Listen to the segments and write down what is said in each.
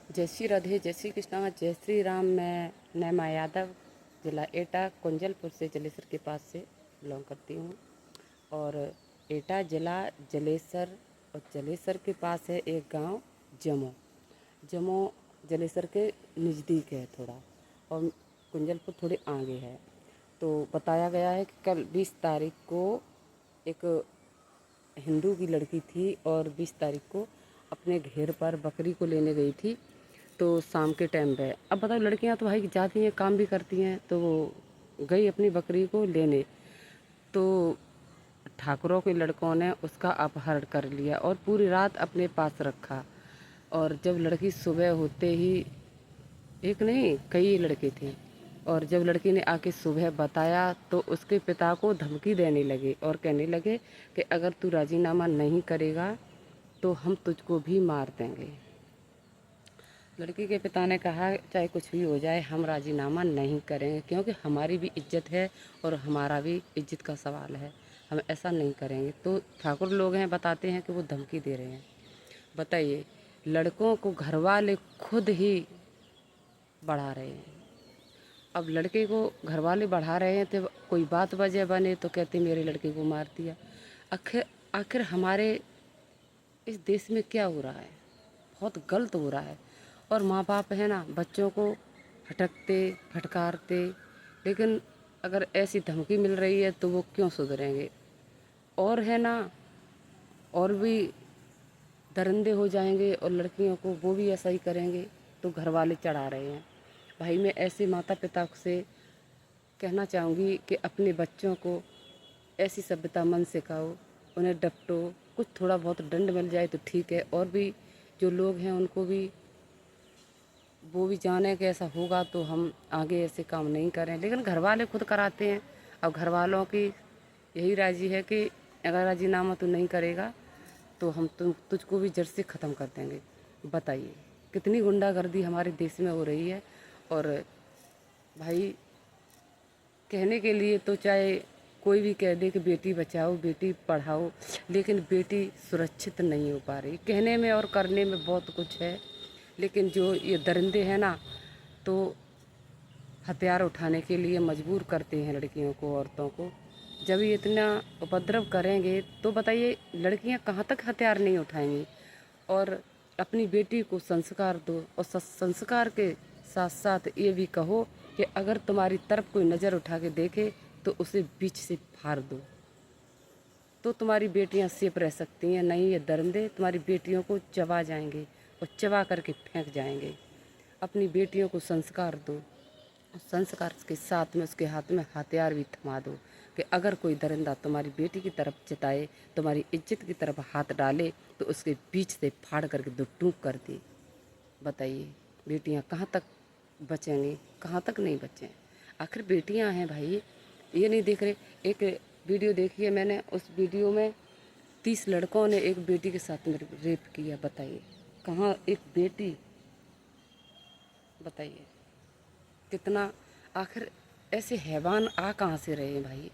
जय श्री राधे, जय श्री कृष्णा, जय श्री राम। मैं नैमा यादव, ज़िला एटा, कुंजलपुर से जलेसर के पास से बिलोंग करती हूँ। और एटा ज़िला जलेसर, और जलेसर के पास है एक गांव जमो। जमो जलेसर के नज़दीक है थोड़ा, और कुंजलपुर थोड़े आगे है। तो बताया गया है कि कल 20 तारीख को एक हिंदू की लड़की थी और 20 तारीख को अपने घेर पर बकरी को लेने गई थी। तो शाम के टाइम पे अब बताओ, लड़कियां तो भाई जाती हैं, काम भी करती हैं, तो वो गई अपनी बकरी को लेने। तो ठाकुरों के लड़कों ने उसका अपहरण कर लिया और पूरी रात अपने पास रखा। और जब लड़की सुबह होते ही, एक नहीं कई लड़के थे, और जब लड़की ने आके सुबह बताया तो उसके पिता को धमकी देने लगे और कहने लगे कि अगर तू राजीनामा नहीं करेगा तो हम तुझको भी मार देंगे। लड़की के पिता ने कहा चाहे कुछ भी हो जाए हम राजीनामा नहीं करेंगे, क्योंकि हमारी भी इज्जत है और हमारा भी इज्जत का सवाल है, हम ऐसा नहीं करेंगे। तो ठाकुर लोग हैं, बताते हैं कि वो धमकी दे रहे हैं। बताइए, लड़कों को घर वाले खुद ही बढ़ा रहे हैं। अब लड़के को घर वाले बढ़ा रहे हैं तो कोई बात वजह बने तो कहते मेरे लड़के को मार दिया। आखिर आखिर हमारे इस देश में क्या हो रहा है? बहुत गलत हो रहा है। और माँ बाप है ना, बच्चों को फटकते फटकारते, लेकिन अगर ऐसी धमकी मिल रही है तो वो क्यों सुधरेंगे? और है ना, और भी दरिंदे हो जाएंगे और लड़कियों को वो भी ऐसा ही करेंगे। तो घर वाले चढ़ा रहे हैं। भाई मैं ऐसे माता पिता से कहना चाहूँगी कि अपने बच्चों को ऐसी सभ्यता मन सिखाओ, उन्हें डपटो। कुछ थोड़ा बहुत दंड मिल जाए तो ठीक है, और भी जो लोग हैं उनको भी वो भी जाने कि ऐसा होगा तो हम आगे ऐसे काम नहीं करें, लेकिन घर वाले खुद कराते हैं। अब घर वालों की यही राजी है कि अगर राजीनामा तू नहीं करेगा तो हम तुझको भी जड़ से ख़त्म कर देंगे। बताइए कितनी गुंडागर्दी हमारे देश में हो रही है। और भाई कहने के लिए तो चाहे कोई भी कह दे कि बेटी बचाओ बेटी पढ़ाओ, लेकिन बेटी सुरक्षित नहीं हो पा रही। कहने में और करने में बहुत कुछ है, लेकिन जो ये दरिंदे हैं ना, तो हथियार उठाने के लिए मजबूर करते हैं लड़कियों को, औरतों को। जब ये इतना उपद्रव करेंगे तो बताइए लड़कियां कहाँ तक हथियार नहीं उठाएंगी? और अपनी बेटी को संस्कार दो, और संस्कार के साथ साथ ये भी कहो कि अगर तुम्हारी तरफ कोई नज़र उठा के देखे तो उसे बीच से फाड़ दो, तो तुम्हारी बेटियां सेफ रह सकती हैं। नहीं ये दरिंदे तुम्हारी बेटियों को चबा जाएंगे और चबा करके फेंक जाएंगे। अपनी बेटियों को संस्कार दो, संस्कार के साथ में उसके हाथ में हथियार भी थमा दो कि अगर कोई दरिंदा तुम्हारी बेटी की तरफ चिताए, तुम्हारी इज्जत की तरफ हाथ डाले तो उसके बीच से फाड़ करके दो टूक कर दे। बताइए बेटियां कहाँ तक बचेंगी, कहाँ तक नहीं बचें? आखिर बेटियां हैं भाई, ये नहीं देख रहे? एक वीडियो देखी है मैंने, उस वीडियो में 30 लड़कों ने एक बेटी के साथ में रेप किया। बताइए कहाँ एक बेटी? बताइए कितना, आखिर ऐसे हैवान आ कहाँ से रहे हैं भाई,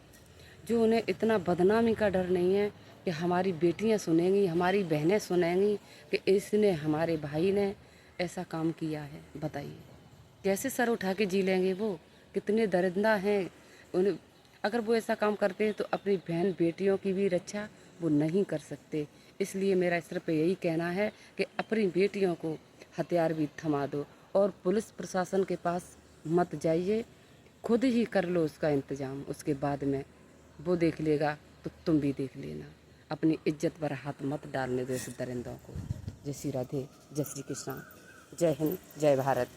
जो उन्हें इतना बदनामी का डर नहीं है कि हमारी बेटियां सुनेंगी, हमारी बहनें सुनेंगी कि इसने, हमारे भाई ने ऐसा काम किया है। बताइए कैसे सर उठा के जी लेंगे वो? कितने दरिंदा हैं उन्हें। अगर वो ऐसा काम करते हैं तो अपनी बहन बेटियों की भी रक्षा वो नहीं कर सकते। इसलिए मेरा सिर्फ यही कहना है कि अपनी बेटियों को हथियार भी थमा दो, और पुलिस प्रशासन के पास मत जाइए, खुद ही कर लो उसका इंतज़ाम। उसके बाद में वो देख लेगा तो तुम भी देख लेना। अपनी इज्जत पर हाथ मत डालने दो इस दरिंदों को। जय श्री राधे, जय श्री कृष्णा, जय हिंद, जय भारत।